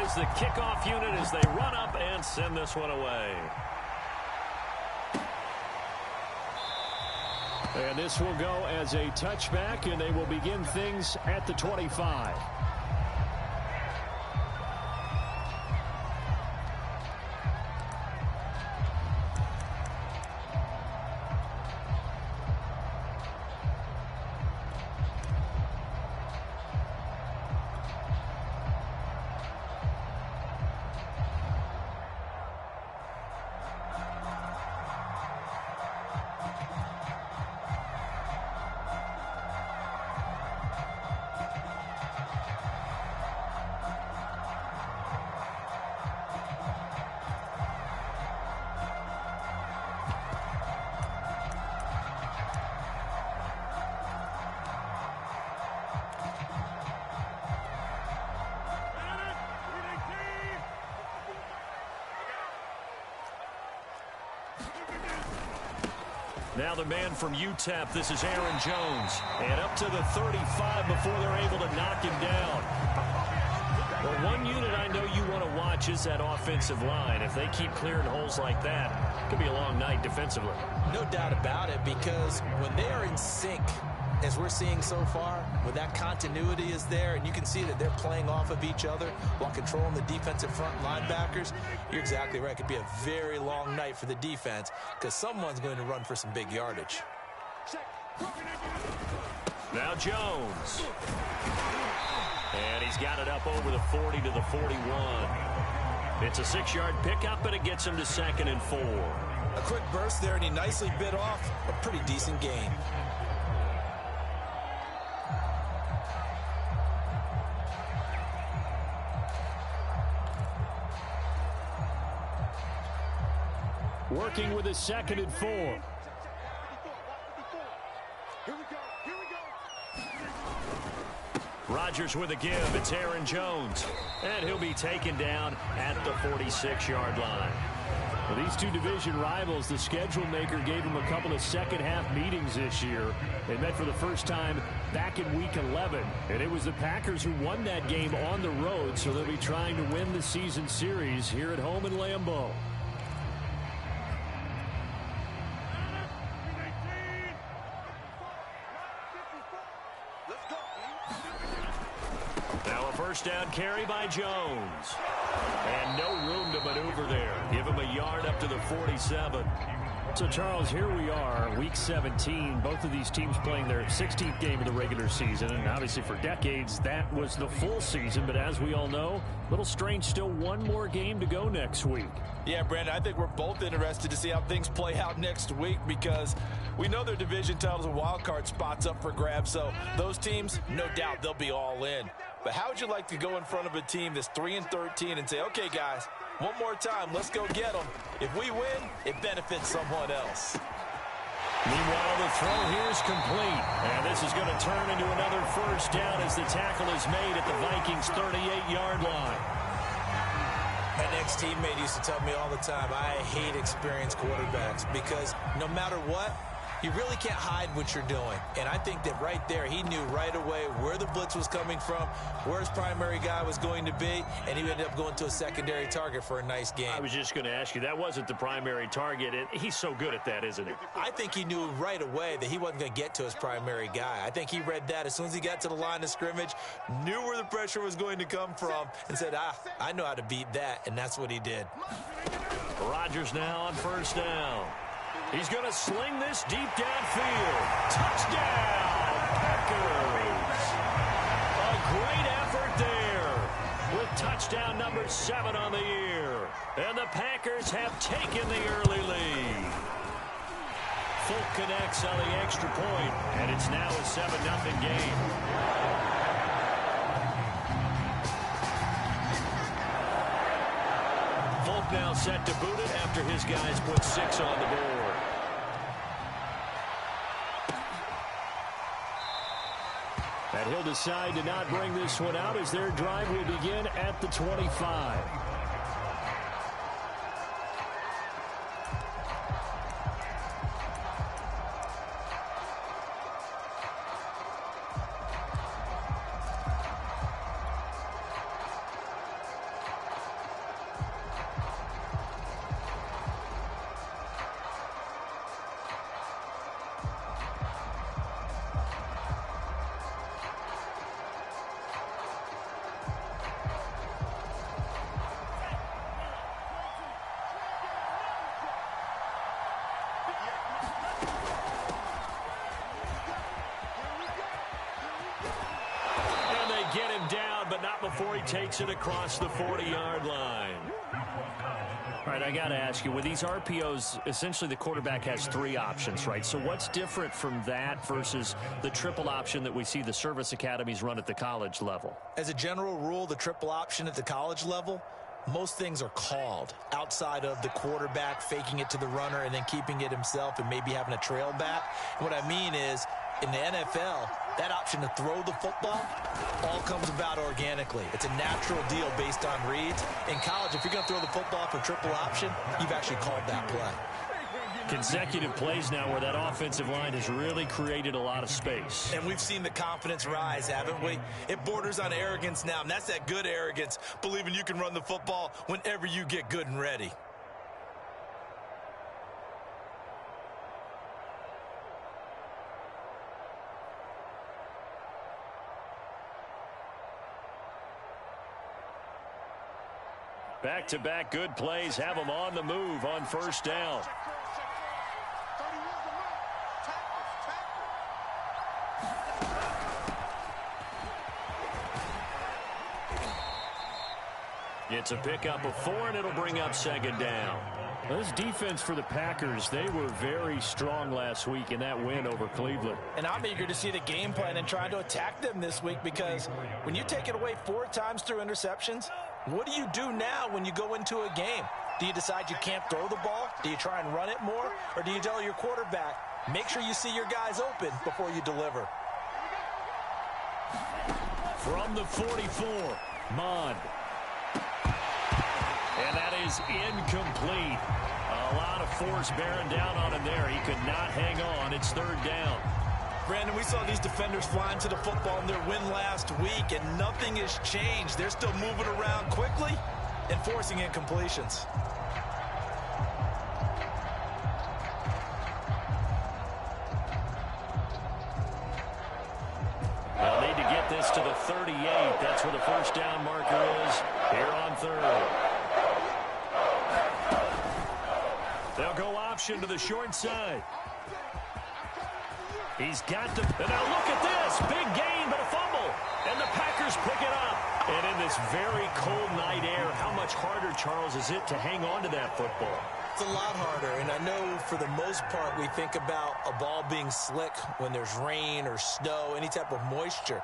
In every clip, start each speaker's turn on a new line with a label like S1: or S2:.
S1: is the kickoff unit as they run up and send this one away. And this will go as a touchback, and they will begin things at the 25. Now the man from UTEP, this is Aaron Jones. And up to the 35 before they're able to knock him down. Well, one unit I know you want to watch is that offensive line. If they keep clearing holes like that, it could be a long night defensively.
S2: No doubt about it, because when they are in sync, as we're seeing so far, when that continuity is there and you can see that they're playing off of each other while controlling the defensive front linebackers, you're exactly right. It could be a very long night for the defense because someone's going to run for some big yardage.
S1: Now Jones. And he's got it up over the 40 to the 41. It's a 6-yard pickup, and it gets him to 2nd and 4.
S2: A quick burst there, and he nicely bit off a pretty decent gain.
S1: Working with his 2nd and 4. Rodgers with a give. It's Aaron Jones. And he'll be taken down at the 46-yard line. Well, these two division rivals, the schedule maker gave them a couple of second-half meetings this year. They met for the first time back in Week 11. And it was the Packers who won that game on the road, so they'll be trying to win the season series here at home in Lambeau. First down carry by Jones. And no room to maneuver there. Give him a yard up to the 47. So, Charles, here we are, Week 17. Both of these teams playing their 16th game of the regular season. And obviously for decades, that was the full season. But as we all know, a little strange, still one more game to go next week.
S3: Yeah, Brandon, I think we're both interested to see how things play out next week because we know their division titles and wild card spots up for grabs. So those teams, no doubt, they'll be all in. But how would you like to go in front of a team that's 3-13 and say, okay, guys, one more time, let's go get them. If we win, it benefits someone else.
S1: Meanwhile, the throw here is complete. And this is going to turn into another first down as the tackle is made at the Vikings' 38-yard line.
S2: An ex-teammate used to tell me all the time, I hate experienced quarterbacks because no matter what, you really can't hide what you're doing. And I think that right there, he knew right away where the blitz was coming from, where his primary guy was going to be, and he ended up going to a secondary target for a nice game.
S1: I was just going to ask you, that wasn't the primary target. He's so good at that, isn't he?
S2: I think he knew right away that he wasn't going to get to his primary guy. I think he read that as soon as he got to the line of scrimmage, knew where the pressure was going to come from, and said, I know how to beat that, and that's what he did.
S1: Rodgers now on first down. He's going to sling this deep downfield. Touchdown, Packers. A great effort there with touchdown number 7 on the year. And the Packers have taken the early lead. Folk connects on the extra point, and it's now a 7-0 game. Folk now set to boot it after his guys put 6 on the board. And he'll decide to not bring this one out as their drive will begin at the 25. before he takes it across the 40-yard line.
S4: All right, I got to ask you, with these RPOs, essentially the quarterback has 3 options, right? So what's different from that versus the triple option that we see the service academies run at the college level?
S2: As a general rule, the triple option at the college level, most things are called outside of the quarterback faking it to the runner and then keeping it himself and maybe having a trail back. What I mean is, in the NFL, that option to throw the football all comes about organically. It's a natural deal based on reads. In college, if you're going to throw the football for triple option, you've actually called that play.
S4: Consecutive plays now where that offensive line has really created a lot of space.
S2: And we've seen the confidence rise, haven't we? It borders on arrogance now, and that's that good arrogance, believing you can run the football whenever you get good and ready.
S1: Back-to-back good plays have them on the move on first down. It's a pickup of 4, and it'll bring up second down.
S4: This defense for the Packers, they were very strong last week in that win over Cleveland.
S2: And I'm eager to see the game plan and try to attack them this week, because when you take it away 4 times through interceptions, what do you do now when you go into a game? Do you decide you can't throw the ball? Do you try and run it more? Or do you tell your quarterback, make sure you see your guys open before you deliver?
S1: From the 44, Mond. And that is incomplete. A lot of force bearing down on him there. He could not hang on. It's third down.
S2: Brandon, we saw these defenders flying to the football in their win last week, and nothing has changed. They're still moving around quickly and forcing incompletions.
S1: They'll need to get this to the 38. That's where the first down marker is here on third. They'll go option to the short side. He's got to, and now look at this. Big gain, but a fumble. And the Packers pick it up. And in this very cold night air, how much harder, Charles, is it to hang on to that football?
S2: It's a lot harder, and I know for the most part we think about a ball being slick when there's rain or snow, any type of moisture.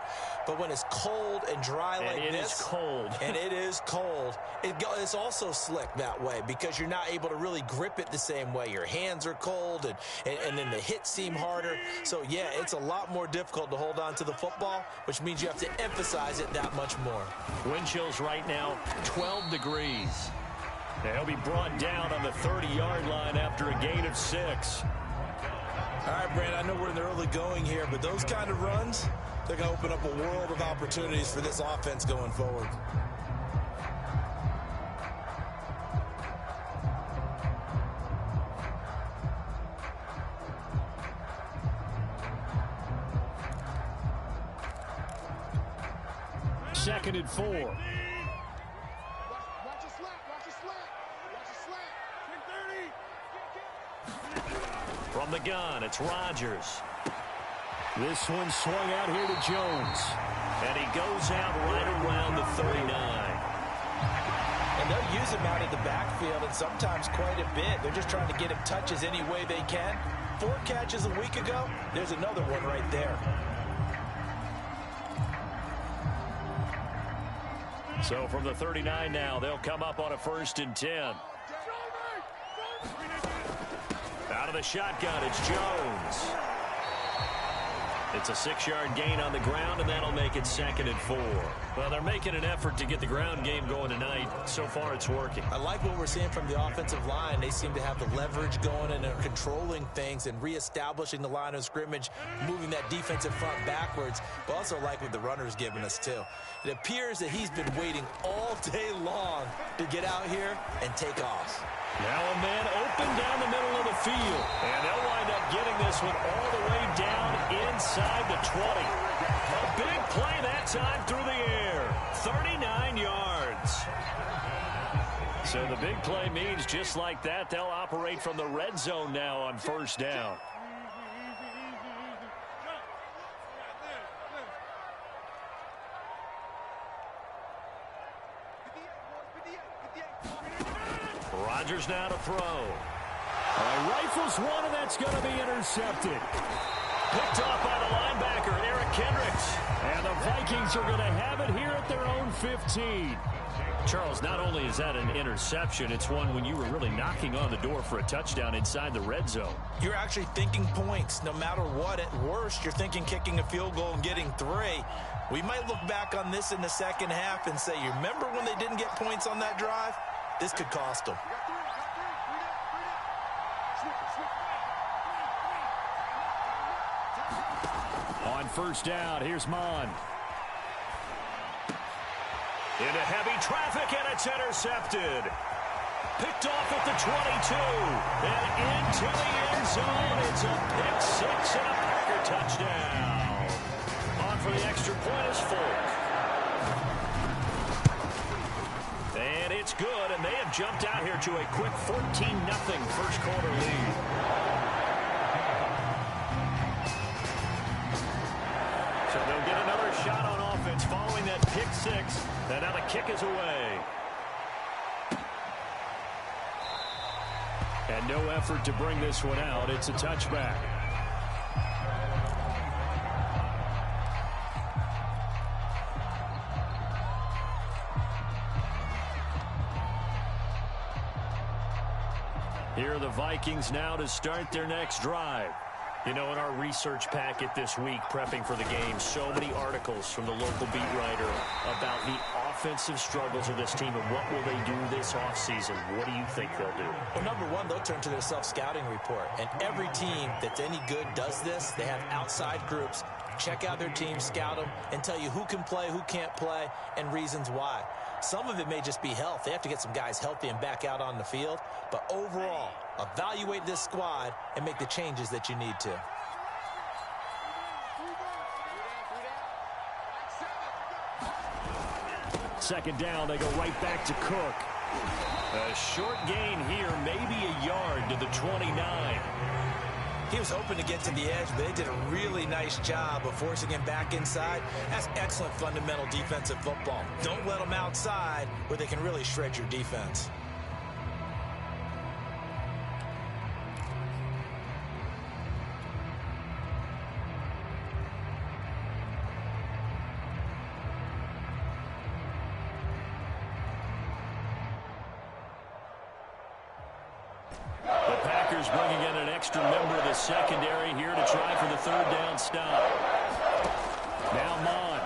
S2: But when it's cold and dry like this,
S1: and it is cold,
S2: and it is cold, it's also slick that way because you're not able to really grip it the same way. Your hands are cold, and then the hits seem harder. So, yeah, it's a lot more difficult to hold on to the football, which means you have to emphasize it that much more.
S1: Wind chills right now, 12 degrees. He'll be brought down on the 30-yard line after a gain of 6.
S2: All right, Brand, I know we're in the early going here, but those kind of runs, they're going to open up a world of opportunities for this offense going forward.
S1: Second and 4. From the gun, it's Rodgers. This one swung out here to Jones. And he goes out right around the 39.
S2: And they'll use him out in the backfield, and sometimes quite a bit. They're just trying to get him touches any way they can. 4 catches a week ago, there's another one right there.
S1: So from the 39 now, they'll come up on a 1st and 10. Out of the shotgun, it's Jones. It's a 6-yard gain on the ground, and that'll make it 2nd and 4. Well, they're making an effort to get the ground game going tonight. So far, it's working.
S2: I like what we're seeing from the offensive line. They seem to have the leverage going and are controlling things and reestablishing the line of scrimmage, moving that defensive front backwards, but also like what the runner's giving us, too. It appears that he's been waiting all day long to get out here and take off.
S1: Now a man open down the middle of the field. And they'll wind up getting this one all the way down inside the 20. A big play that time through the air. 39 yards. So the big play means just like that, they'll operate from the red zone now on 1st down. Rodgers now to throw.
S4: Rifles one, and that's going to be intercepted.
S1: Picked off by the linebacker, Eric Kendricks.
S4: And the Vikings are going to have it here at their own 15. Charles, not only is that an interception, it's one when you were really knocking on the door for a touchdown inside the red zone.
S2: You're actually thinking points. No matter what, at worst, you're thinking kicking a field goal and getting 3. We might look back on this in the second half and say, you remember when they didn't get points on that drive? This could cost them.
S4: On first down, here's Mon.
S1: Into heavy traffic, and it's intercepted. Picked off at the 22. And into the end zone. It's a pick 6 and a Packer touchdown. On for the extra point is Folk. And it's good, and they have jumped out here to a quick 14-0 first quarter lead. So they'll get another shot on offense following that pick 6. And now the kick is away.
S4: And no effort to bring this one out. It's a touchback. Here are the Vikings now to start their next drive. You know, in our research packet this week, prepping for the game, so many articles from the local beat writer about the offensive struggles of this team and what will they do this offseason. What do you think they'll do?
S2: Well, number one, they'll turn to their self-scouting report. And every team that's any good does this. They have outside groups. Check out their team, scout them, and tell you who can play, who can't play, and reasons why. Some of it may just be health. They have to get some guys healthy and back out on the field. But overall, evaluate this squad and make the changes that you need to.
S4: Second down, they go right back to Cook.
S1: A short gain here, maybe a yard to the 29.
S2: He was hoping to get to the edge, but they did a really nice job of forcing him back inside. That's excellent fundamental defensive football. Don't let them outside where they can really shred your defense.
S4: Bringing in an extra member of the secondary here to try for the third down stop. Now Mon.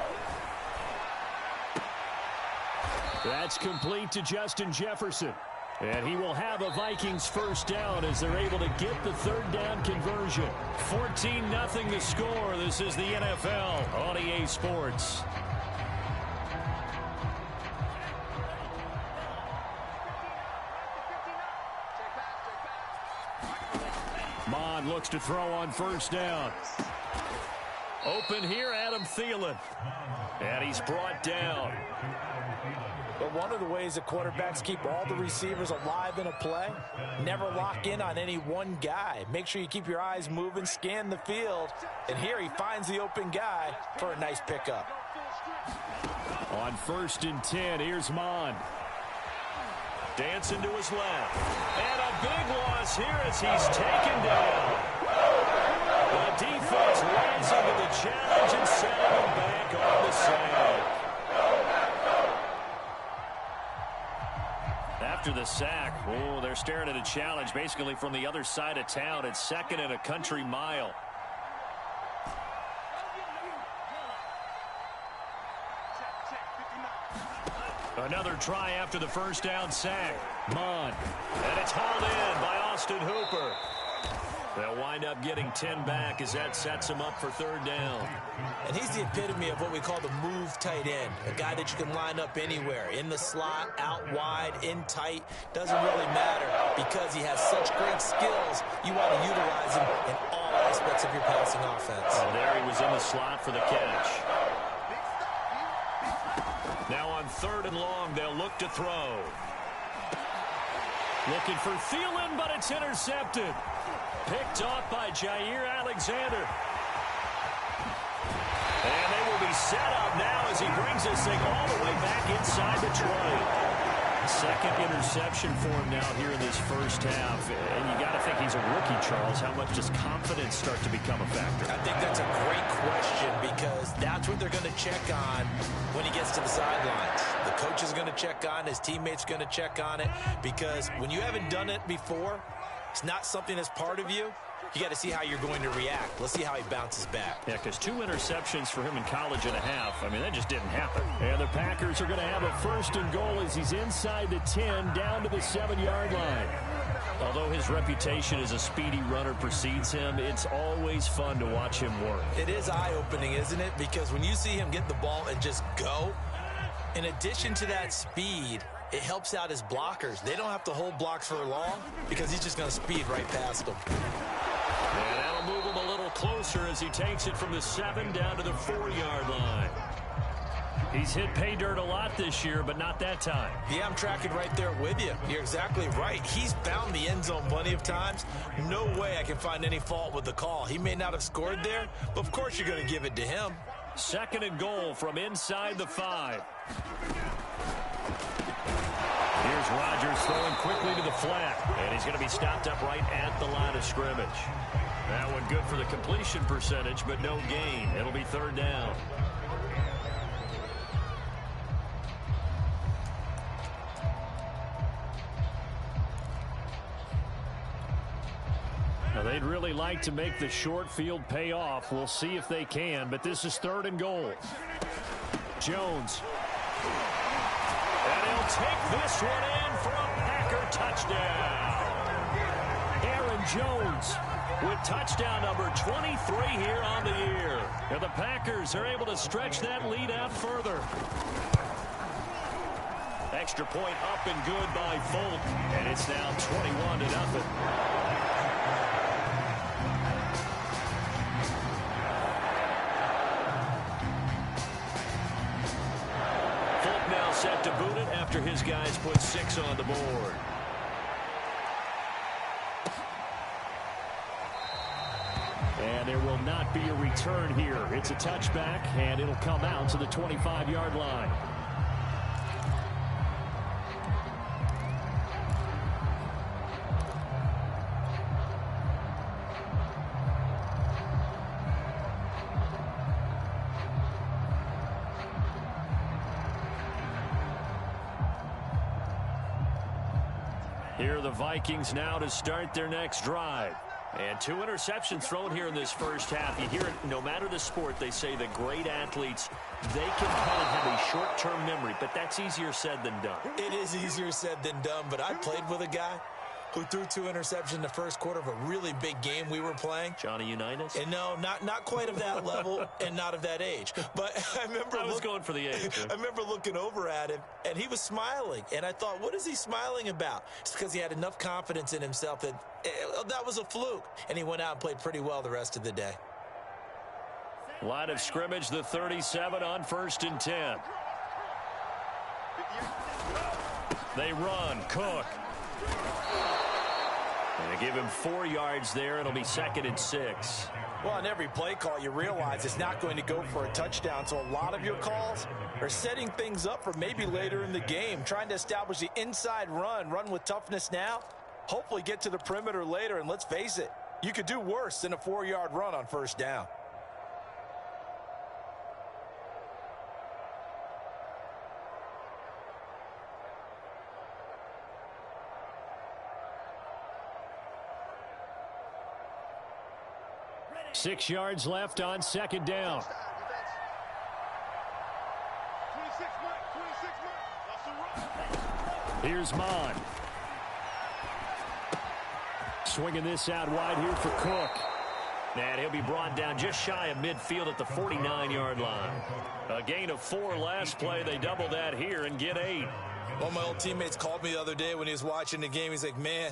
S4: That's complete to Justin Jefferson. And he will have a Vikings first down as they're able to get the third down conversion. 14-0 the score. This is the NFL on EA Sports. Mon looks to throw on first down. Open here, Adam Thielen. And he's brought down.
S2: But one of the ways that quarterbacks keep all the receivers alive in a play, never lock in on any one guy. Make sure you keep your eyes moving, scan the field. And here he finds the open guy for a nice pickup.
S4: On 1st and 10, here's Mon.
S1: Dancing to his left. And a big loss here as he's taken down. The defense rising to the challenge and sending him back on the side.
S4: After the sack, oh, they're staring at a challenge basically from the other side of town. It's 2nd and a country mile. Another try after the first down sack. Mon.
S1: And it's hauled in by Austin Hooper.
S4: They'll wind up getting 10 back as that sets them up for third down.
S2: And he's the epitome of what we call the move tight end. A guy that you can line up anywhere. In the slot, out wide, in tight. Doesn't really matter because he has such great skills. You want to utilize him in all aspects of your passing offense.
S4: And there he was in the slot for the catch.
S1: Now on 3rd and long, they'll look to throw.
S4: Looking for Thielen, but it's intercepted. Picked off by Jair Alexander.
S1: And they will be set up now as he brings this thing all the way back inside the 20.
S4: Second interception for him now here in this first half. And you got to think he's a rookie, Charles. How much does confidence start to become a factor?
S2: I think that's a great question because that's what they're going to check on when he gets to the sidelines. The coach is going to check on, his teammates going to check on it, because when you haven't done it before, it's not something that's part of you. You got to see how you're going to react. Let's see how he bounces back.
S4: Yeah, because 2 interceptions for him in college and a half. I mean, that just didn't happen. And the Packers are going to have a first and goal as he's inside the 10, down to the 7-yard line. Although his reputation as a speedy runner precedes him, it's always fun to watch him work.
S2: It is eye-opening, isn't it? Because when you see him get the ball and just go, in addition to that speed, it helps out his blockers. They don't have to hold blocks for long because he's just going to speed right past them.
S4: And that'll move him a little closer as he takes it from the 7 down to the 4-yard line. He's hit pay dirt a lot this year, but not that time.
S2: Yeah, I'm tracking right there with you. You're exactly right. He's found the end zone plenty of times. No way I can find any fault with the call. He may not have scored there, but of course you're going to give it to him.
S4: Second and goal from inside the 5. Here's Rodgers throwing quickly to the flat, and he's going to be stopped up right at the line of scrimmage. That one good for the completion percentage, but no gain. It'll be third down. Now, they'd really like to make the short field pay off. We'll see if they can, but this is third and goal. Jones. And he'll take this one in for a Packer touchdown. Aaron Jones with touchdown number 23 here on the year. And the Packers are able to stretch that lead out further. Extra point up and good by Folk. And it's now 21-0. Set to boot it after his guys put 6 on the board. And there will not be a return here. It's a touchback, and it'll come out to the 25-yard line. Here are the Vikings now to start their next drive. And 2 interceptions thrown here in this first half. You hear it, no matter the sport, they say that great athletes, they can kind of have a short-term memory, but that's easier said than done.
S2: It is easier said than done, but I played with a guy who threw 2 interceptions in the first quarter of a really big game we were playing.
S4: Johnny Unitas?
S2: And no, not quite of that level and not of that age. But I was
S4: going for the age.
S2: I remember looking over at him, and he was smiling. And I thought, what is he smiling about? It's because he had enough confidence in himself that that was a fluke. And he went out and played pretty well the rest of the day.
S4: Line of scrimmage, the 37 on 1st and 10. They run. Cook. And they give him 4 yards there. It'll be 2nd and 6.
S3: Well, on every play call, you realize it's not going to go for a touchdown. So a lot of your calls are setting things up for maybe later in the game, trying to establish the inside run with toughness now, hopefully get to the perimeter later. And let's face it, you could do worse than a 4-yard run on 1st down.
S4: Six yards left on 2nd down. Here's Mon. Swinging this out wide here for Cook. And he'll be brought down just shy of midfield at the 49-yard line. A gain of 4 last play. They double that here and get 8.
S2: One of my old teammates called me the other day when he was watching the game. He's like, man,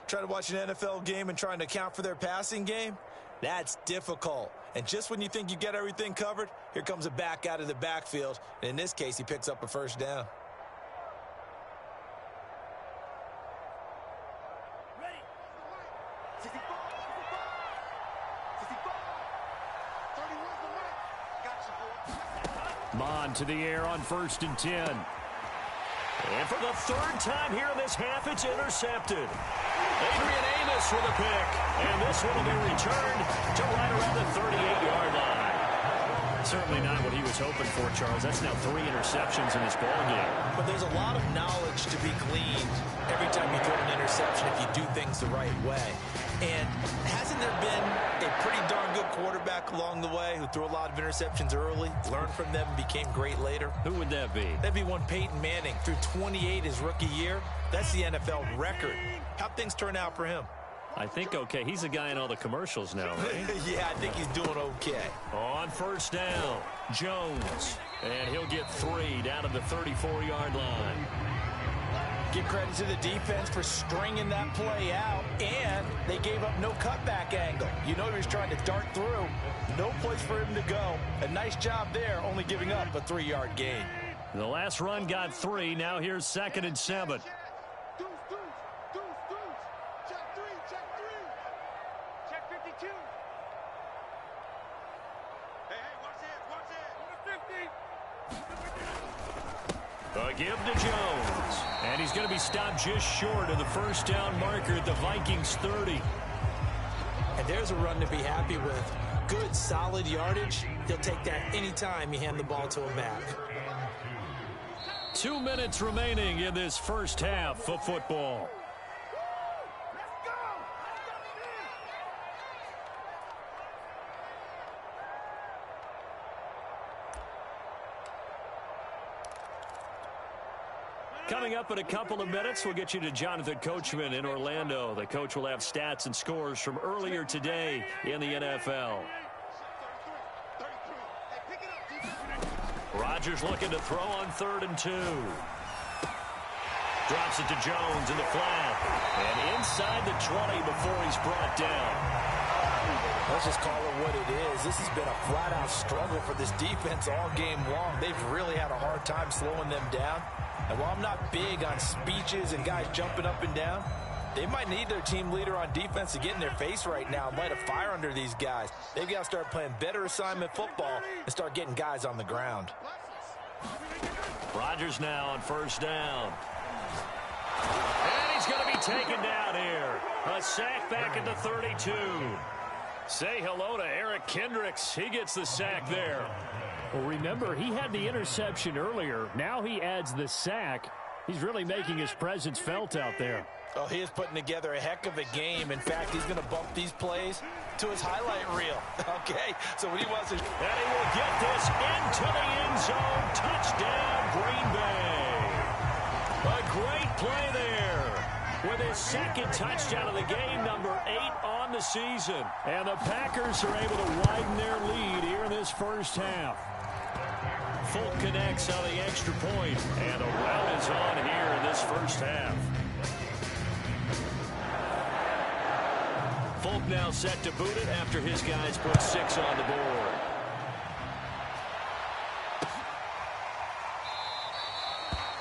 S2: trying to watch an NFL game and trying to account for their passing game? That's difficult. And just when you think you get everything covered, here comes a back out of the backfield. And in this case, he picks up a 1st down.
S4: Mon to the air on 1st and 10.
S1: And for the third time here in this half, it's intercepted. h3y-a111's with a pick. And this one will be returned to right around the 38-yard line. Certainly not what he was hoping for, Charles. That's now 3 interceptions in this ballgame.
S2: But there's a lot of knowledge to be gleaned every time you throw an interception if you do things the right way. And hasn't there been a pretty darn good quarterback along the way who threw a lot of interceptions early, learned from them, and became great later?
S4: Who would that be?
S2: That'd be one Peyton Manning, threw 28 his rookie year. That's the NFL record. How'd things turn out for him?
S4: I think okay. He's a guy in all the commercials now, right?
S2: Yeah, I think he's doing okay.
S1: On first down, Jones. And he'll get 3 down to the 34-yard line.
S2: Give credit to the defense for stringing that play out, and they gave up no cutback angle. You know he was trying to dart through. No place for him to go. A nice job there, only giving up a 3-yard gain.
S1: The last run got 3. Now here's 2nd and 7. A give to Jones. And he's going to be stopped just short of the first down marker at the Vikings 30.
S2: And there's a run to be happy with. Good, solid yardage. He'll take that anytime you hand the ball to him back.
S1: 2 minutes remaining in this first half of football. Coming up in a couple of minutes, we'll get you to Jonathan Coachman in Orlando. The coach will have stats and scores from earlier today in the NFL. Rodgers looking to throw on 3rd and 2. Drops it to Jones in the flat. And inside the 20 before he's brought down.
S2: Let's just call it what it is. This has been a flat-out struggle for this defense all game long. They've really had a hard time slowing them down. And while I'm not big on speeches and guys jumping up and down, they might need their team leader on defense to get in their face right now and light a fire under these guys. They've got to start playing better assignment football and start getting guys on the ground.
S1: Rodgers now on first down. And he's going to be taken down here. A sack back at the 32. Say hello to Eric Kendricks. He gets the sack there.
S4: Well, remember, he had the interception earlier. Now he adds the sack. He's really making his presence felt out there.
S2: Oh, he is putting together a heck of a game. In fact, he's going to bump these plays to his highlight reel. Okay, so when he wants to...
S1: And he will get this into the end zone. Touchdown, Green Bay. A great play there. With his second touchdown of the game, number 8 on the season. And the Packers are able to widen their lead here in this first half. Folk connects on the extra point, and a run is on here in this first half. Folk now set to boot it after his guys put 6 on the board.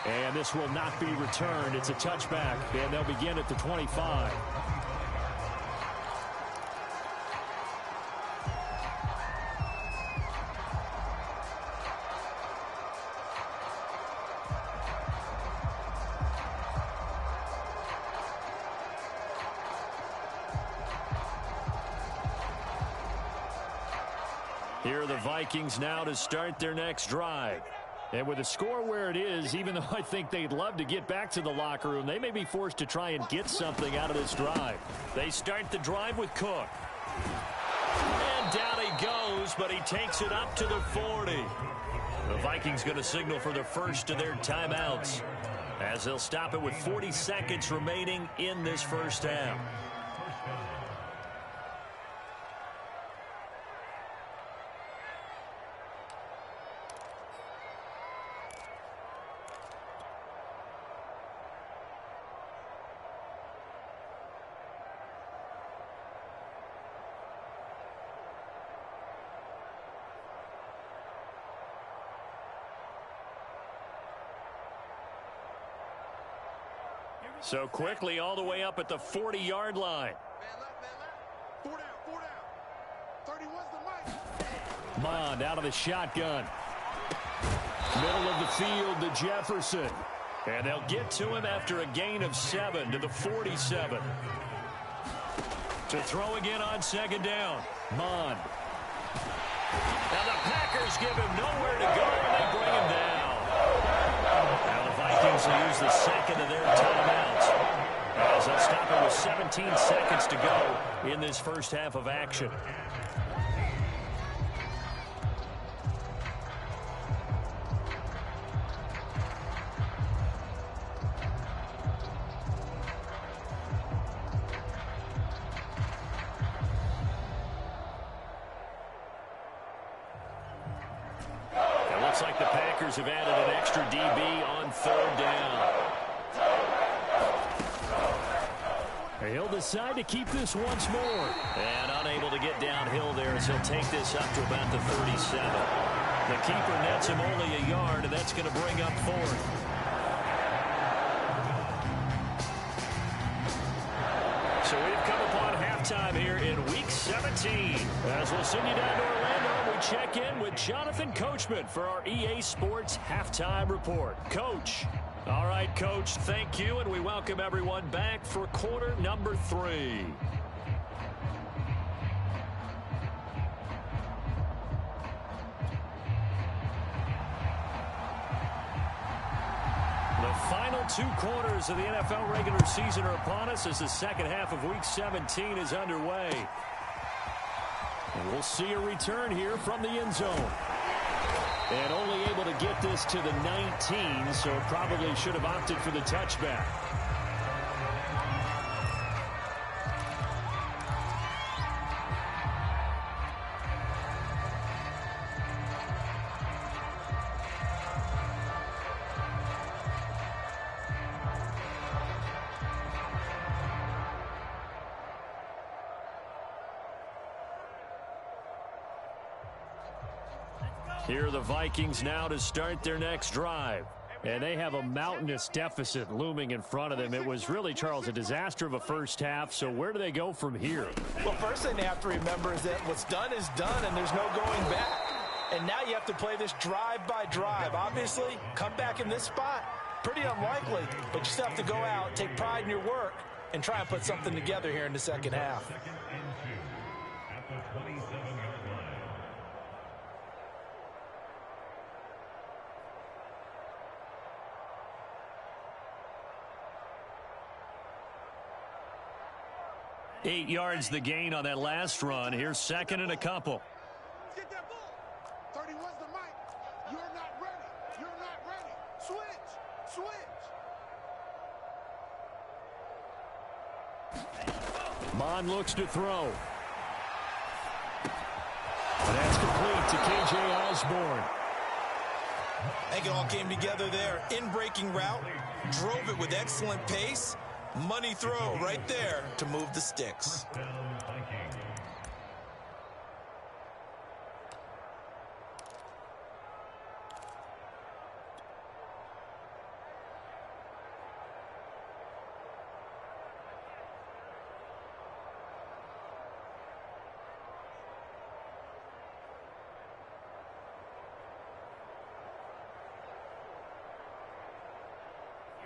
S1: And this will not be returned. It's a touchback, and they'll begin at the 25. Here are the Vikings now to start their next drive. And with the score where it is, even though I think they'd love to get back to the locker room, they may be forced to try and get something out of this drive. They start the drive with Cook. And down he goes, but he takes it up to the 40. The Vikings going to signal for the first of their timeouts, as they'll stop it with 40 seconds remaining in this first half. So quickly all the way up at the 40-yard line. Mond out of the shotgun. Middle of the field to Jefferson.
S4: And they'll get to him after a gain of 7 to the 47. To throw again on second down. Mon. Now the Packers give him nowhere to go, and they bring him down. Now the Vikings will use the second of their timeouts, as they'll stop it with 17 seconds to go in this first half of action. Looks like the Packers have added an extra DB on third down. He'll decide to keep this once more. And unable to get downhill there as he'll take this up to about the 37. The keeper nets him only a yard, and that's going to bring up fourth. So we've come upon halftime here in Week 17. As we'll send you down to Orlando, we check in with Jonathan Coachman for our EA Sports Halftime Report. Coach. All right, Coach, thank you, and we welcome everyone back for quarter number 3. The final 2 quarters of the NFL regular season are upon us as the second half of Week 17 is underway. And we'll see a return here from the end zone. And only able to get this to the 19, so probably should have opted for the touchback. Here are the Vikings now to start their next drive. And they have a mountainous deficit looming in front of them. It was really, Charles, a disaster of a first half. So where do they go from here?
S2: Well, first thing they have to remember is that what's done is done, and there's no going back. And now you have to play this drive by drive. Obviously, come back in this spot, pretty unlikely. But you still have to go out, take pride in your work, and try and put something together here in the second half.
S4: Eight yards the gain on that last run. Here's second and a couple.
S5: Get that ball. 31's the mic. You're not ready. You're not ready. Switch. Switch.
S4: Mon looks to throw. That's complete to K.J. Osborne.
S2: I think it all came together there. In-breaking route. Drove it with excellent pace. Money throw right there to move the sticks.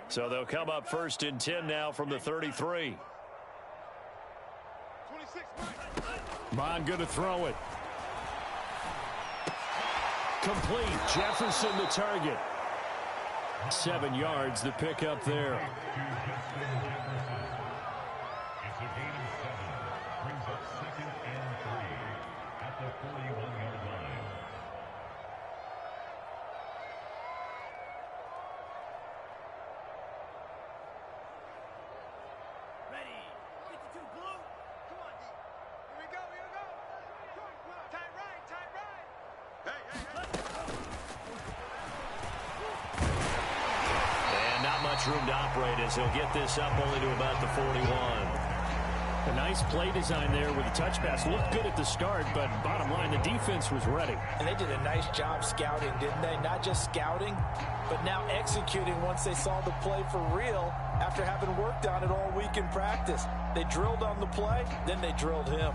S4: So they'll come up first and 10 now from the 33.
S5: 26.
S4: Mon going to throw it. Complete. Jefferson the target. 7 yards the pickup there.
S6: It's a gain of 7. Brings up second and 3 at the 41-yard line.
S5: Ready. 52 blue. Come on, D. Here we go. Tight right. Hey.
S4: And not much room to operate as he'll get this up only to about the 41. A nice play design there with the touch pass. Looked good at the start, but bottom line, the defense was ready.
S2: And they did a nice job scouting, didn't they? Not just scouting, but now executing once they saw the play for real after having worked on it all week in practice. They drilled on the play, then they drilled him.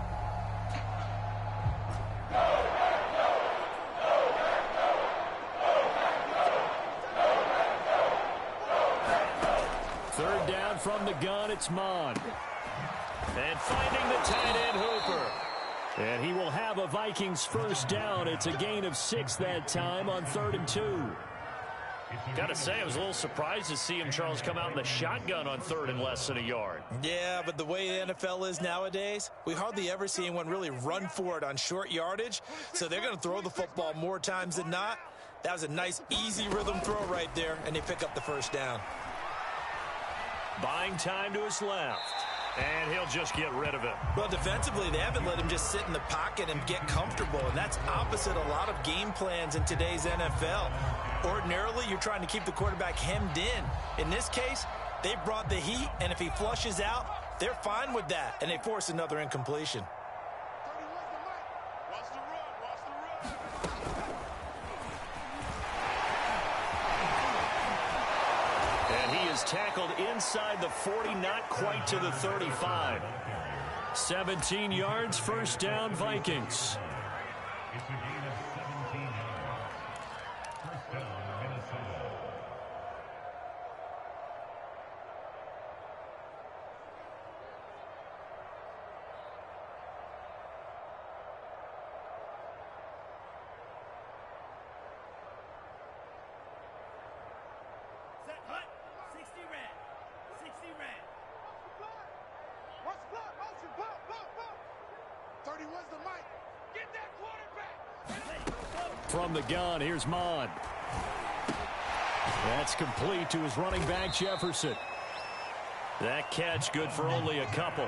S4: from the gun, it's Mond.
S1: And finding the tight end Hooper.
S4: And he will have a Vikings first down. It's a gain of 6 that time on 3rd and 2.
S1: Got to say, I was a little surprised to see him, Charles, come out in the shotgun on 3rd and less than a yard.
S2: Yeah, but the way the NFL is nowadays, we hardly ever see anyone really run for it on short yardage. So they're going to throw the football more times than not. That was a nice, easy rhythm throw right there, and they pick up the first down.
S1: Buying time to his left. And he'll just get rid of it.
S2: Well, defensively, they haven't let him just sit in the pocket and get comfortable, and that's opposite a lot of game plans in today's NFL. Ordinarily, you're trying to keep the quarterback hemmed in. In this case, they brought the heat, and if he flushes out, they're fine with that, and they force another incompletion.
S1: And he is tackled inside the 40, not quite to the 35.
S4: 17 yards, first down, Vikings.
S6: It's a gain of 17 yards. First down, Minnesota.
S5: Set, hut, 60 red. 60 red. Watch the block, motion, block. 31's the mic. Get that quarterback.
S4: From the gun, here's Mond. That's complete to his running back, Jefferson.
S1: That catch good for only a couple.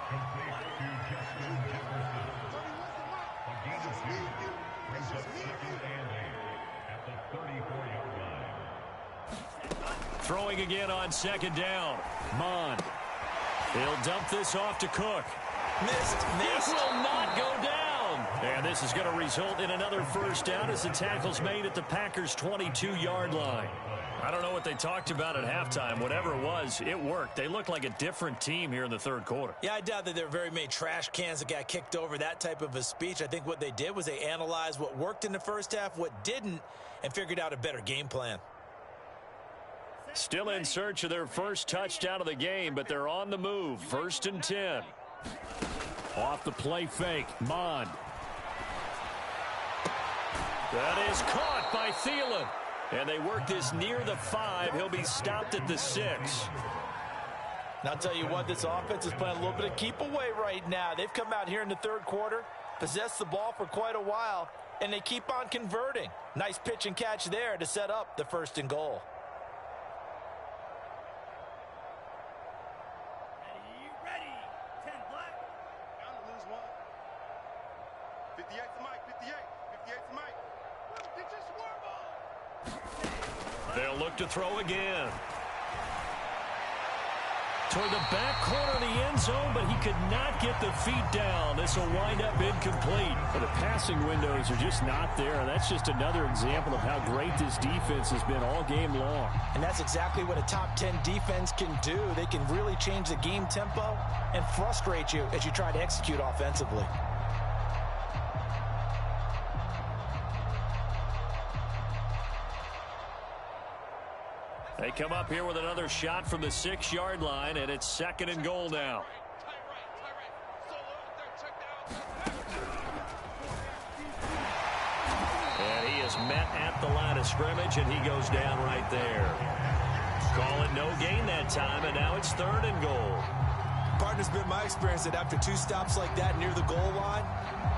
S6: Complete to Justin Jefferson. A gain of 2 brings up 2nd and 8 at the 34-yard line.
S4: Throwing again on 2nd down. Mond. He'll dump this off to Cook.
S2: Missed.
S1: This will not go down. And this is going to result in another first down as the tackle's made at the Packers' 22-yard line. I don't know what they talked about at halftime. Whatever it was, it worked. They looked like a different team here in the 3rd quarter.
S2: Yeah, I doubt that there were very many trash cans that got kicked over, that type of a speech. I think what they did was they analyzed what worked in the first half, what didn't, and figured out a better game plan.
S4: Still in search of their first touchdown of the game, but they're on the move. 1st and 10. Off the play fake, Mond.
S1: That is caught by Thielen. And they work this near the 5. He'll be stopped at the 6.
S2: And I'll tell you what, this offense is playing a little bit of keep away right now. They've come out here in the 3rd quarter, possessed the ball for quite a while, and they keep on converting. Nice pitch and catch there to set up the 1st and goal.
S5: Ready. 10 black. Bound to lose one. 58's the mic. 58's the mic. Get your swerve on.
S1: They'll look to throw again.
S4: Toward the back corner of the end zone, but he could not get the feet down. This will wind up incomplete. But the passing windows are just not there. And that's just another example of how great this defense has been all game long.
S2: And that's exactly what a top 10 defense can do. They can really change the game tempo and frustrate you as you try to execute offensively.
S4: They come up here with another shot from the 6-yard line, and it's 2nd and goal now.
S1: And he is met at the line of scrimmage, and he goes down right there. Call it no gain that time, and now it's 3rd and goal.
S2: Partner, it's been my experience that after 2 stops like that near the goal line,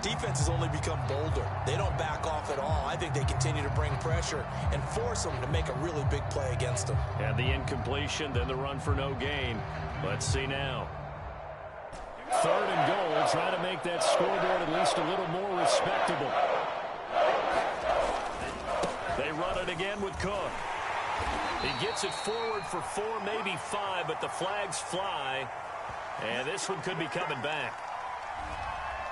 S2: defenses only become bolder. They don't back off at all. I think they continue to bring pressure and force them to make a really big play against them.
S4: And the incompletion, then the run for no gain. Let's see now. 3rd and goal, trying to make that scoreboard at least a little more respectable.
S1: They run it again with Cook. He gets it forward for 4, maybe 5, but the flags fly. And this one could be coming back.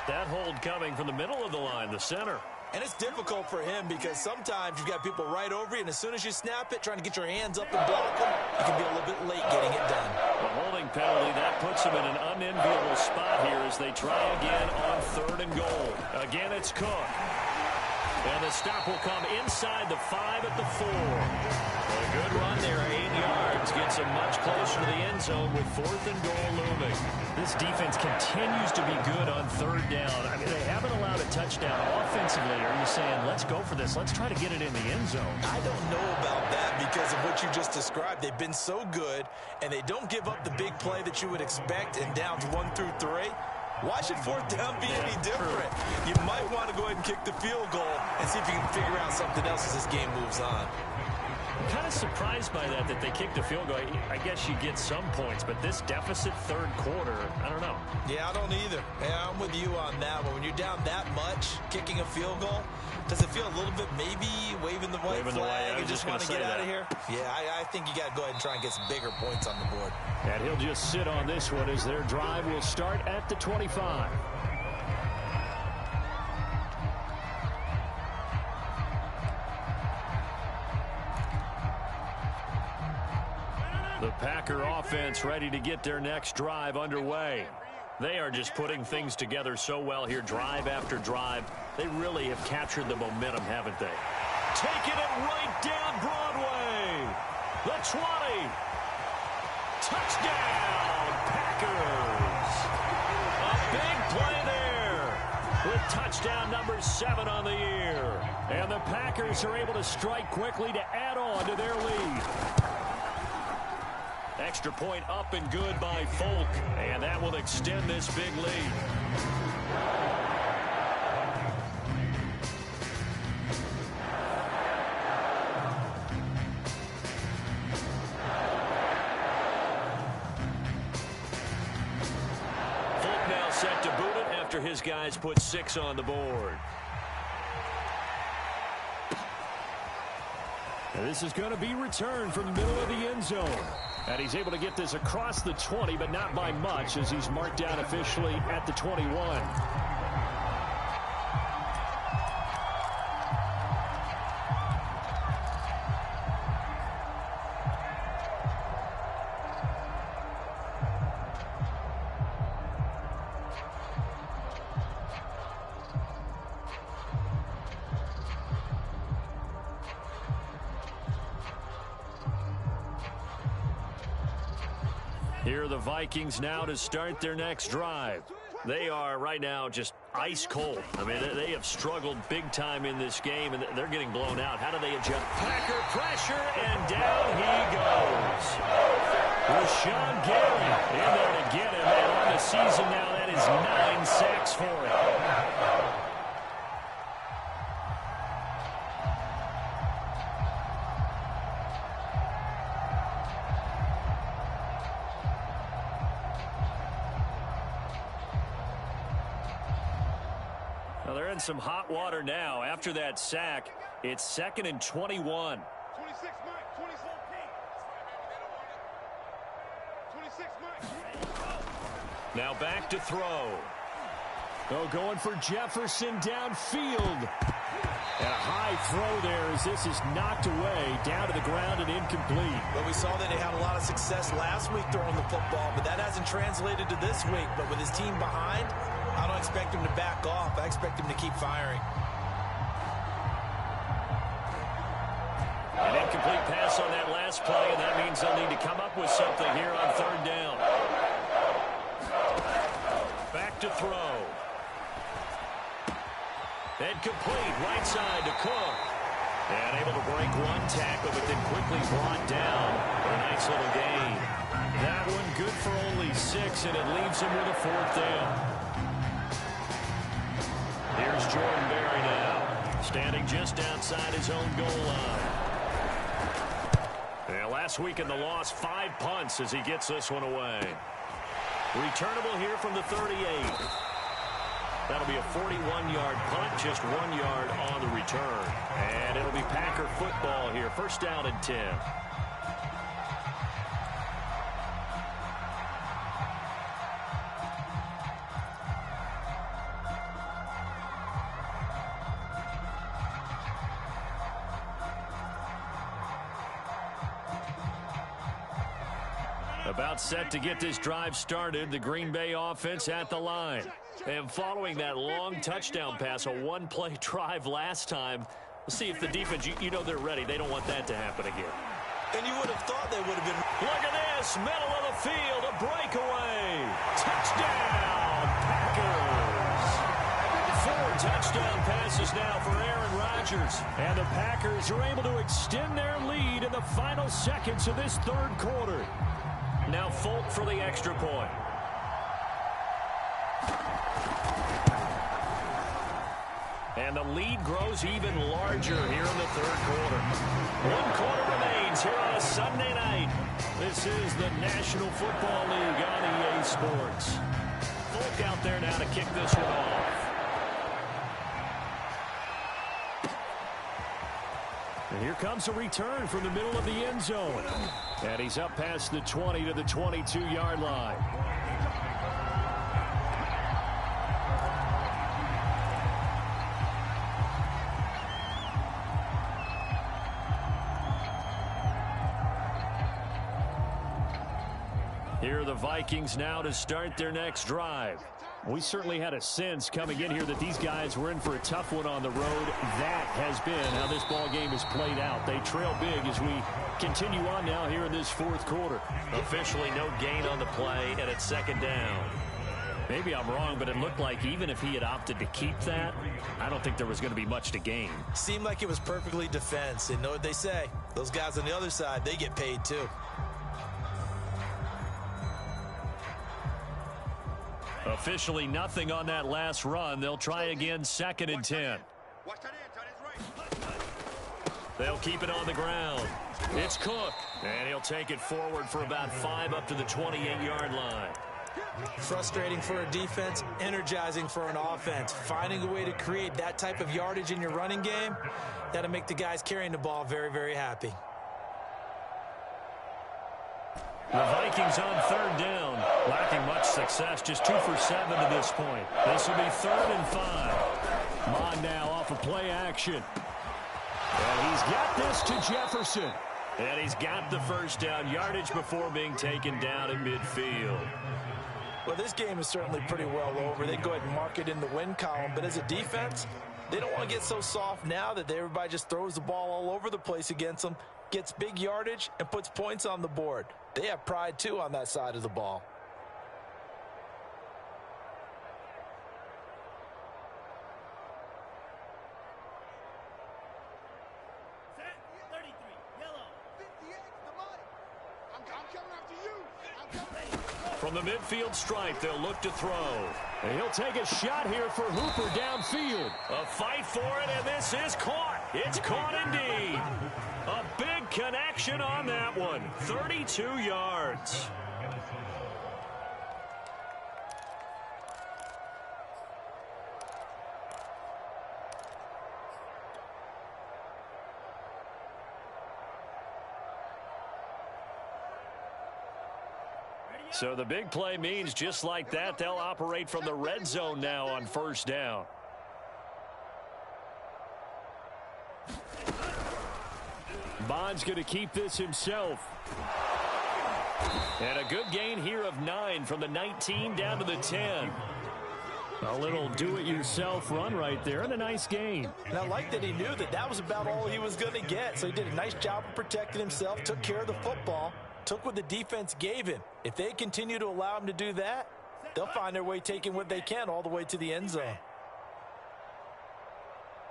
S1: That hold coming from the middle of the line, the center.
S2: And it's difficult for him because sometimes you've got people right over you, and as soon as you snap it, trying to get your hands up and block them, you can be a little bit late getting it done.
S4: The holding penalty, that puts them in an unenviable spot here as they try again on 3rd and goal. Again, it's Cook. And the stop will come inside the 5 at the 4. A good run there, 8 yards. Gets him much closer to the end zone with 4th and goal looming. This defense continues to be good on 3rd down. I mean, they haven't allowed a touchdown offensively. Are you saying, let's go for this? Let's try to get it in the end zone.
S2: I don't know about that because of what you just described. They've been so good, and they don't give up the big play that you would expect in downs 1 through 3. Why should 4th down be any different? You might want to go ahead and kick the field goal and see if you can figure out something else as this game moves on.
S4: I'm kind of surprised by that they kicked the field goal. I guess you get some points, but this deficit 3rd quarter, I don't know.
S2: Yeah, I don't either. Yeah, I'm with you on that one. When you're down that much, kicking a field goal, does it feel a little bit maybe waving the white flag and just want to get out of here? Yeah, I think you got to go ahead and try and get some bigger points on the board.
S4: And he'll just sit on this one as their drive will start at the 25. The Packer offense ready to get their next drive underway. They are just putting things together so well here, drive after drive. They really have captured the momentum, haven't they? Taking it right down Broadway. The 20. Touchdown, Packers. A big play there with touchdown number 7 on the year. And the Packers are able to strike quickly to add on to their lead. Extra point up and good by Folk, and that will extend this big lead. Folk now set to boot it after his guys put 6 on the board. And this is going to be returned from the middle of the end zone. And he's able to get this across the 20, but not by much as he's marked down officially at the 21. Here are the Vikings now to start their next drive. They are right now just ice cold. I mean, they have struggled big time in this game, and they're getting blown out. How do they adjust? Packer pressure, and down he goes. Rashawn Gary in there to get him. And on the season now, that is 9 sacks for him. Well, they're in some hot water now. After that sack, it's 2nd and 21.
S5: 26, Mike. 26. 26, Mike.
S4: Now back to throw. Oh, going for Jefferson downfield. And a high throw there as this is knocked away, down to the ground and incomplete.
S2: Well, we saw that they had a lot of success last week throwing the football, but that hasn't translated to this week. But with his team behind, I don't expect him to back off. I expect him to keep firing.
S4: An incomplete pass on that last play, and that means they'll need to come up with something here on 3rd down. Back to throw. And complete, right side to Cook. And able to break one tackle, but then quickly brought down for a nice little gain. That one good for only 6, and it leaves him with a 4th down. Here's Jordan Berry now, standing just outside his own goal line. And last week in the loss, 5 punts as he gets this one away. Returnable here from the 38. That'll be a 41-yard punt, just 1 yard on the return. And it'll be Packer football here, 1st down and 10. About set to get this drive started. The Green Bay offense at the line. And following that long touchdown pass, a one-play drive last time, we'll see if the defense, you know they're ready. They don't want that to happen again.
S2: And you would have thought they would have been.
S1: Look at this, middle of the field, a breakaway. Touchdown, Packers. 4 touchdown passes now for Aaron Rodgers. And the Packers are able to extend their lead in the final seconds of this third quarter. Now Folk for the extra point. And the lead grows even larger here in the third quarter. 1 quarter remains here on a Sunday night. This is the National Football League on EA Sports. Folk out there now to kick this one off. And here comes a return from the middle of the end zone. And he's up past the 20 to the 22-yard line. Here are the Vikings now to start their next drive. We certainly had a sense coming in here that these guys were in for a tough one on the road. That has been how this ball game has played out. They trail big as we continue on now here in this fourth quarter. Officially no gain on the play, and it's second down. Maybe I'm wrong, but it looked like even if he had opted to keep that, I don't think there was going to be much to gain.
S2: Seemed like it was perfectly defense. And know what they say? Those guys on the other side, they get paid too.
S4: Officially nothing on that last run. They'll try again, 2nd and 10. They'll keep it on the ground. It's Cook, and he'll take it forward for about 5 up to the 28-yard line.
S2: Frustrating for a defense, energizing for an offense. Finding a way to create that type of yardage in your running game, that'll make the guys carrying the ball very, very happy.
S4: The Vikings on 3rd down, lacking much success, just 2 for 7 to this point. This will be 3rd and 5. Mon now off of play action. And he's got this to Jefferson. And he's got the first down, yardage before being taken down in midfield.
S2: Well, this game is certainly pretty well over. They go ahead and mark it in the win column. But as a defense, they don't want to get so soft now that everybody just throws the ball all over the place against them, gets big yardage, and puts points on the board. They have pride, too, on that side of the ball.
S5: Set, 33, yellow. 58, the mic. I'm coming after you.
S4: From the midfield stripe, they'll look to throw. And he'll take a shot here for Hooper downfield. A fight for it, and this is caught. It's caught indeed. A big connection on that one. 32 yards. So the big play means just like that, they'll operate from the red zone now on 1st down. Bond's going to keep this himself. And a good gain here of 9 from the 19 down to the 10. A little do-it-yourself run right there and a nice gain.
S2: And I like that he knew that that was about all he was going to get. So he did a nice job of protecting himself, took care of the football, took what the defense gave him. If they continue to allow him to do that, they'll find their way taking what they can all the way to the end zone.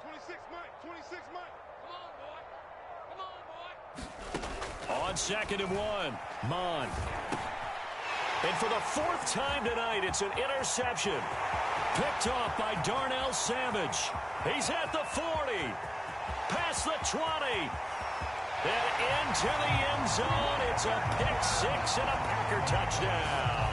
S5: 26 Mike, 26 Mike.
S4: On 2nd and 1, Mon. And for the 4th time tonight, it's an interception. Picked off by Darnell Savage. He's at the 40. Past the 20. And into the end zone. It's a pick 6 and a Packer touchdown.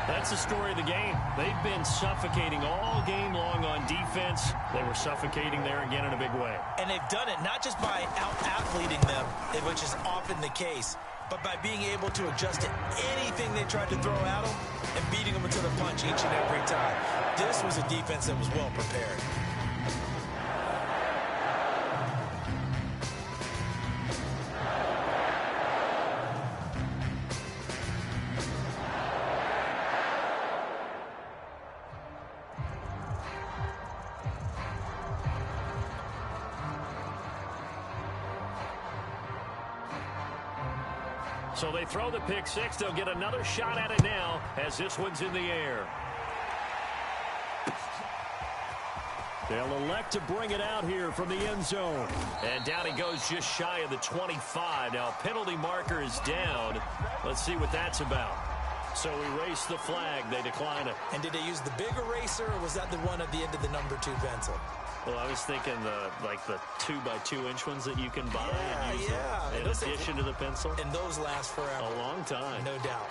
S4: That's the story of the game. They've been suffocating all game long on defense. They were suffocating there again in a big way.
S2: And they've done it not just by out-athleting them, which is often the case, but by being able to adjust to anything they tried to throw at them and beating them into the punch each and every time. This was a defense that was well prepared.
S4: So they throw the pick six. They'll get another shot at it now as this one's in the air. They'll elect to bring it out here from the end zone. And down he goes just shy of the 25. Now, penalty marker is down. Let's see what that's about. So erase the flag. They decline it.
S2: And did they use the big eraser, or was that the one at the end of the number 2 pencil?
S4: Well, I was thinking the 2x2-inch ones that you can buy and use in addition to the pencil.
S2: And those last forever.
S4: A long time.
S2: No doubt.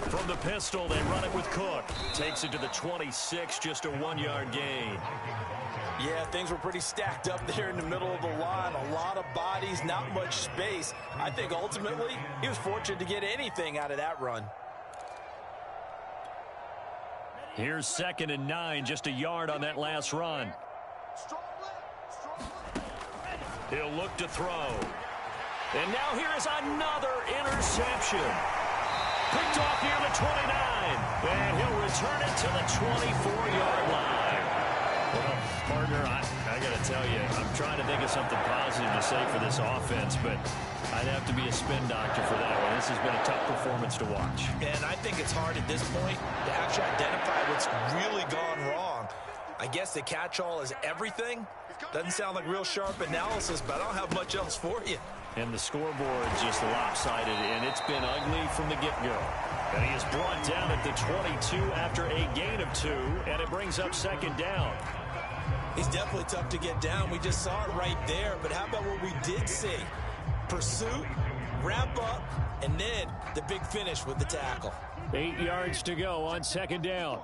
S4: From the pistol, they run it with Cook. Takes it to the 26, just a 1-yard gain.
S3: Yeah, things were pretty stacked up there in the middle of the line. A lot of bodies, not much space. I think ultimately he was fortunate to get anything out of that run.
S4: Here's 2nd and 9, just a yard on that last run. He'll look to throw. And now here is another interception. Picked off near the 29. And he'll return it to the 24-yard line. Well, partner, I got to tell you, I'm trying to think of something positive to say for this offense, but I'd have to be a spin doctor for that one. This has been a tough performance to watch.
S2: And I think it's hard at this point to actually identify what's really gone wrong. I guess the catch-all is everything. Doesn't sound like real sharp analysis, but I don't have much else for you.
S4: And the scoreboard's just lopsided, and it's been ugly from the get-go. And he is brought down at the 22 after a gain of 2, and it brings up 2nd down.
S2: He's definitely tough to get down. We just saw it right there, but how about what we did see? Pursuit, wrap up, and then the big finish with the tackle.
S4: 8 yards to go on 2nd down.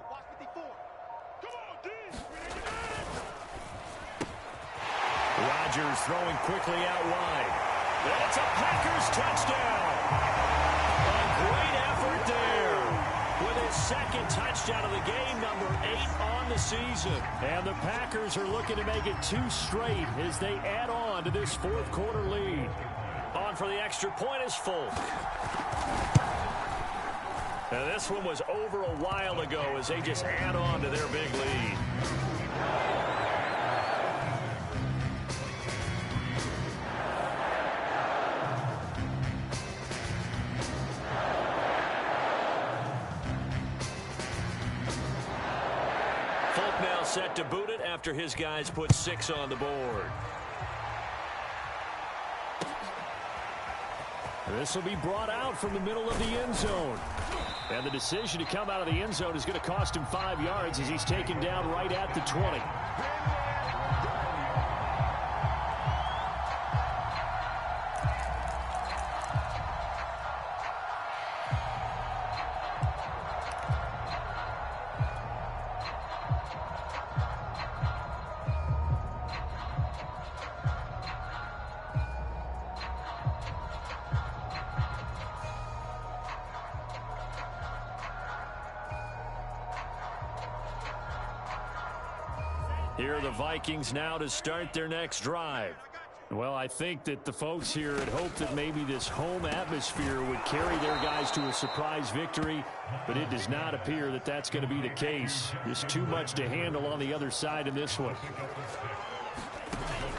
S4: Rodgers throwing quickly out wide. And it's a Packers touchdown. A great effort there with his 2nd touchdown of the game, number 8 on the season. And the Packers are looking to make it 2 straight as they add on to this 4th quarter lead. On for the extra point is Folk. Now this one was over a while ago as they just add on to their big lead. Folk now set to boot it after his guys put 6 on the board. This will be brought out from the middle of the end zone. And the decision to come out of the end zone is going to cost him 5 yards as he's taken down right at the 20. Here are the Vikings now to start their next drive. Well, I think that the folks here had hoped that maybe this home atmosphere would carry their guys to a surprise victory, but it does not appear that that's going to be the case. Just too much to handle on the other side in this one.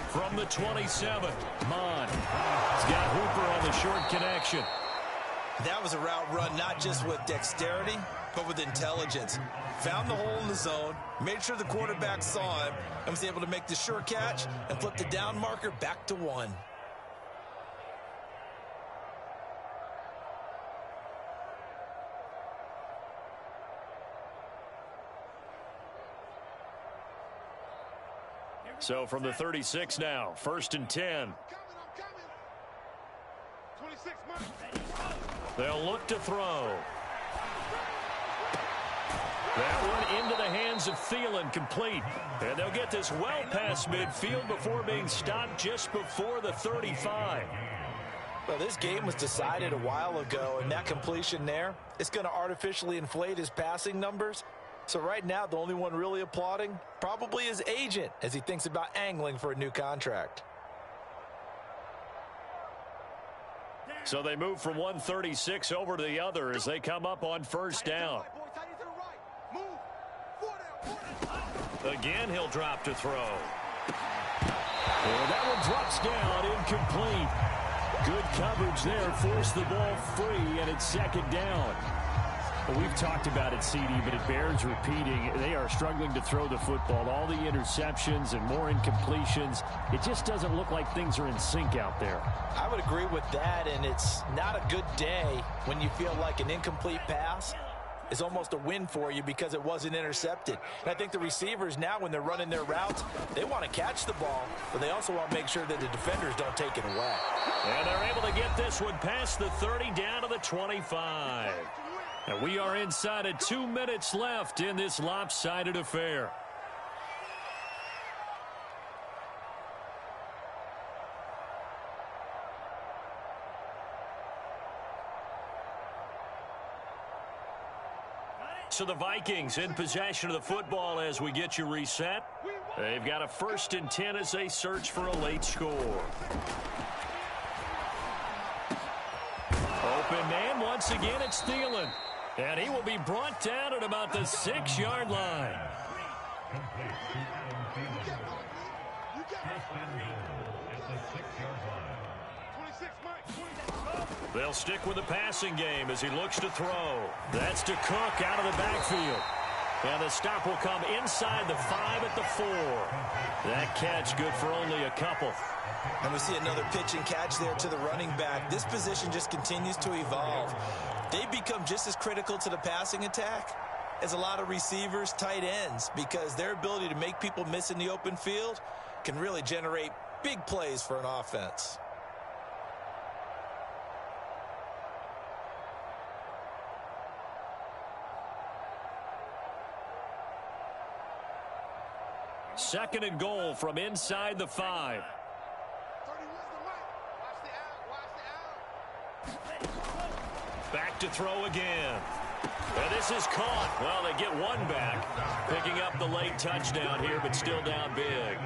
S4: From the 27, Mon. He's got Hooper on the short connection.
S2: That was a route run not just with dexterity, but with intelligence. Found the hole in the zone, made sure the quarterback saw him, and was able to make the sure catch and flip the down marker back to 1.
S4: So from the 36 now, 1st and 10.
S5: 26 months.
S4: They'll look to throw. That one into the hands of Thielen, complete. And they'll get this well past midfield before being stopped just before the 35.
S2: Well, this game was decided a while ago, and that completion there is going to artificially inflate his passing numbers. So right now, the only one really applauding probably his agent as he thinks about angling for a new contract.
S4: So they move from 136 over to the other as they come up on first down. Again, he'll drop to throw. And that one drops down, incomplete. Good coverage there, forced the ball free, and it's second down. Well, we've talked about it, CD, but it bears repeating. They are struggling to throw the football. All the interceptions and more incompletions. It just doesn't look like things are in sync out there.
S2: I would agree with that, and it's not a good day when you feel like an incomplete pass is almost a win for you because it wasn't intercepted. And I think the receivers now, when they're running their routes, they want to catch the ball, but they also want to make sure that the defenders don't take it away.
S4: And they're able to get this one past the 30 down to the 25. And we are inside of 2 minutes left in this lopsided affair. So the Vikings in possession of the football as we get you reset. They've got a 1st and 10 as they search for a late score. Open man, once again it's Thielen. And he will be brought down at about the 6-yard line. They'll stick with the passing game as he looks to throw. That's to Cook out of the backfield. And the stop will come inside the 5 at the 4. That catch good for only a couple.
S2: And we see another pitch and catch there to the running back. This position just continues to evolve. They become just as critical to the passing attack as a lot of receivers, tight ends, because their ability to make people miss in the open field can really generate big plays for an offense.
S4: Second and goal from inside the 5. Back to throw again. And this is caught. Well, they get one back. Picking up the late touchdown here, but still down big.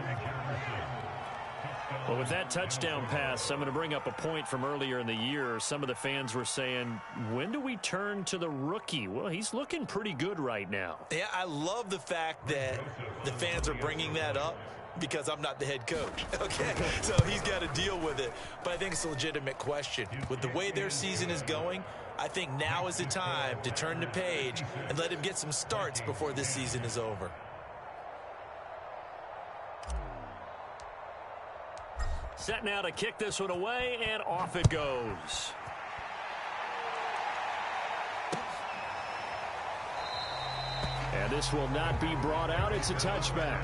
S4: Well, with that touchdown pass, I'm going to bring up a point from earlier in the year. Some of the fans were saying, when do we turn to the rookie? Well, he's looking pretty good right now.
S2: Yeah, I love the fact that the fans are bringing that up because I'm not the head coach. Okay, so he's got to deal with it. But I think it's a legitimate question. With the way their season is going, I think now is the time to turn the page and let him get some starts before this season is over.
S4: Set now to kick this one away, and off it goes. And this will not be brought out. It's a touchback.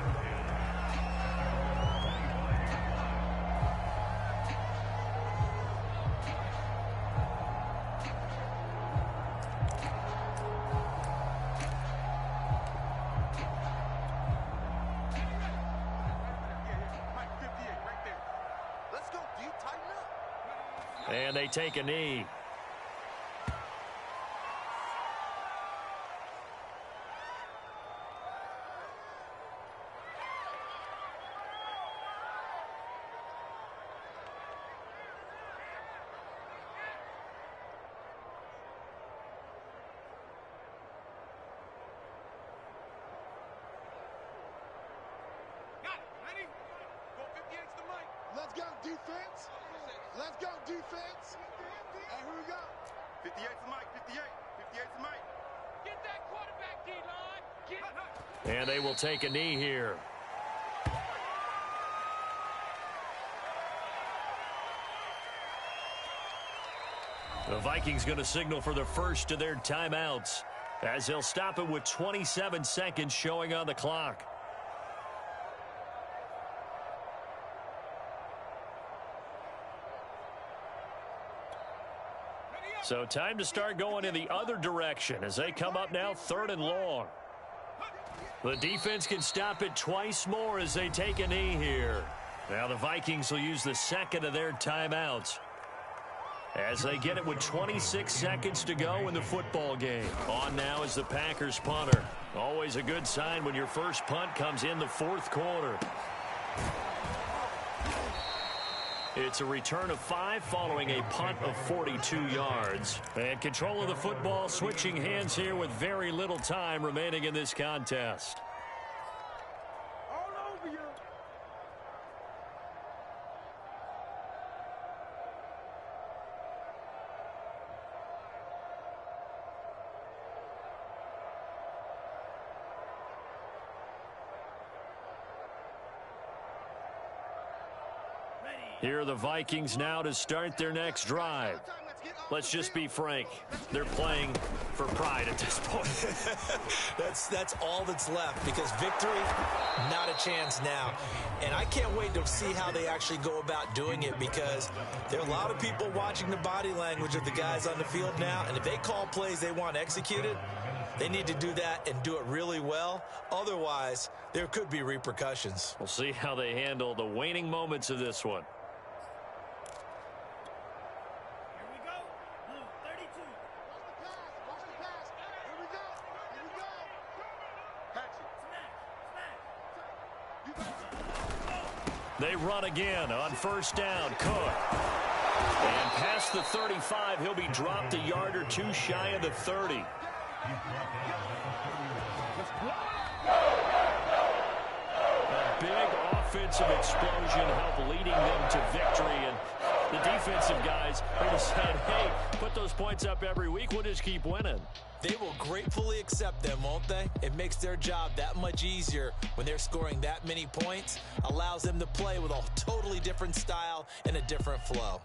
S4: And they take a knee.
S5: Let's go, defense. Let's go, defense. And here we go. 58's the mic, 58. 58's the mic. Get that quarterback, D-line.
S4: And they will take a knee here. The Vikings going to signal for the first of their timeouts as they'll stop it with 27 seconds showing on the clock. So time to start going in the other direction as they come up now 3rd and long. The defense can stop it twice more as they take a knee here. Now the Vikings will use the second of their timeouts as they get it with 26 seconds to go in the football game. On now is the Packers punter. Always a good sign when your first punt comes in the 4th quarter. It's a return of 5 following a punt of 42 yards. And control of the football switching hands here with very little time remaining in this contest.
S5: All over you.
S4: Here are the Vikings now to start their next drive. Let's just be frank. They're playing for pride at this point.
S2: That's all that's left, because victory, not a chance now. And I can't wait to see how they actually go about doing it, because there are a lot of people watching the body language of the guys on the field now, and if they call plays they want executed, they need to do that and do it really well. Otherwise, there could be repercussions.
S4: We'll see how they handle the waning moments of this one. They run again on first down. Cook. And past the 35, he'll be dropped a yard or two shy of the 30. A big offensive explosion helped leading them to victory. And the defensive guys are just saying, hey, put those points up every week. We'll just keep winning.
S2: They will gratefully accept them, won't they? It makes their job that much easier when they're scoring that many points. Allows them to play with a totally different style and a different flow.